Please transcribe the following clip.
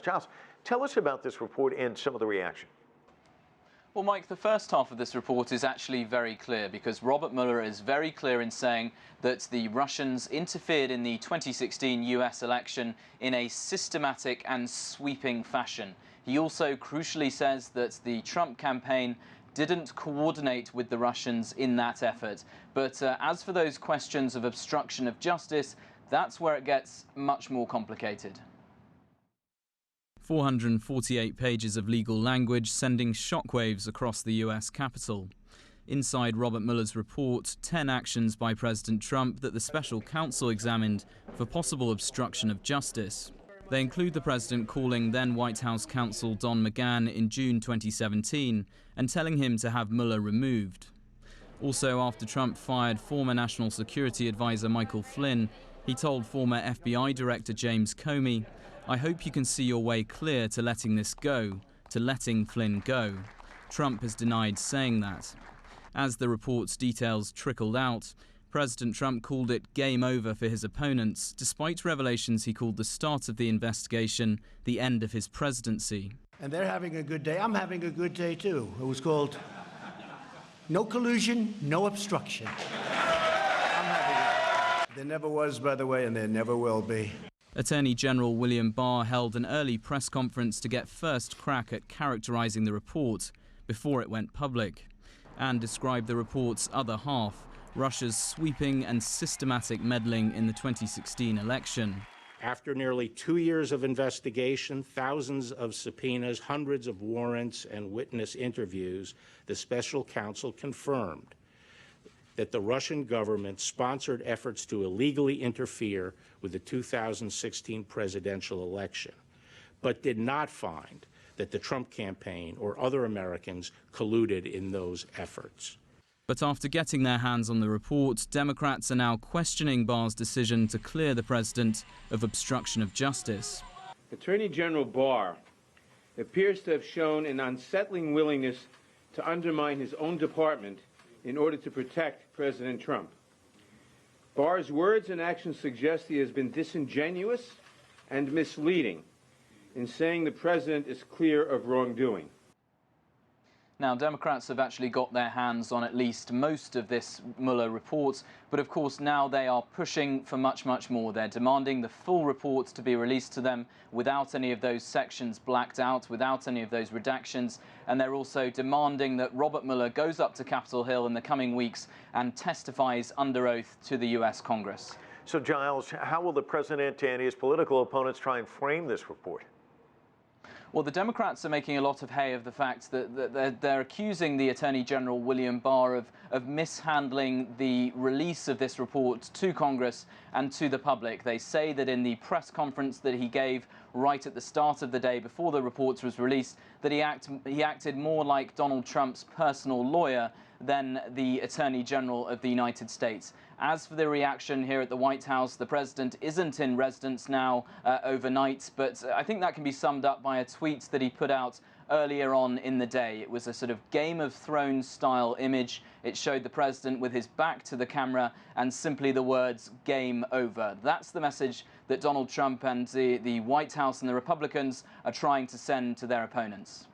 Giles, tell us about this report and some of the reaction. Well, Mike, the first half of this report is actually very clear because Robert Mueller is very clear in saying that the Russians interfered in the 2016 US election in a systematic and sweeping fashion. He also crucially says that the Trump campaign didn't coordinate with the Russians in that effort. But as for those questions of obstruction of justice, that's where it gets much more complicated. 448 pages of legal language sending shockwaves across the US Capitol. Inside Robert Mueller's report, 10 actions by President Trump that the special counsel examined for possible obstruction of justice. They include the president calling then White House counsel Don McGahn in June 2017 and telling him to have Mueller removed. Also, after Trump fired former National Security Advisor Michael Flynn, he told former FBI Director James Comey, "I hope you can see your way clear to letting this go, to letting Flynn go." Trump has denied saying that. As the report's details trickled out, President Trump called it game over for his opponents, despite revelations he called the start of the investigation the end of his presidency. And they're having a good day. I'm having a good day, too. It was called No Collusion, No Obstruction. There never was, by the way, and there never will be. Attorney General William Barr held an early press conference to get first crack at characterizing the report before it went public, and described the report's other half, Russia's sweeping and systematic meddling in the 2016 election. After nearly 2 years of investigation, thousands of subpoenas, hundreds of warrants, and witness interviews, the special counsel confirmed that the Russian government sponsored efforts to illegally interfere with the 2016 presidential election, but did not find that the Trump campaign or other Americans colluded in those efforts. But after getting their hands on the report, Democrats are now questioning Barr's decision to clear the president of obstruction of justice. Attorney General Barr appears to have shown an unsettling willingness to undermine his own department in order to protect President Trump. Barr's words and actions suggest he has been disingenuous and misleading in saying the president is clear of wrongdoing. Now, Democrats have actually got their hands on at least most of this Mueller report, but of course now they are pushing for much, much more. They're demanding the full report to be released to them without any of those sections blacked out, without any of those redactions, and they're also demanding that Robert Mueller goes up to Capitol Hill in the coming weeks and testifies under oath to the US Congress. So, Giles, how will the president and his political opponents try and frame this report? Well, the Democrats are making a lot of hay of the fact that they're accusing the Attorney General William Barr of mishandling the release of this report to Congress and to the public. They say that in the press conference that he gave right at the start of the day before the report was released, that he acted more like Donald Trump's personal lawyer than the Attorney General of the United States. As for the reaction here at the White House, the president isn't in residence now overnight, but I think that can be summed up by a tweet that he put out earlier on in the day. It was a sort of Game of Thrones style image. It showed the president with his back to the camera and simply the words "game over." That's the message that Donald Trump and the White House and the Republicans are trying to send to their opponents.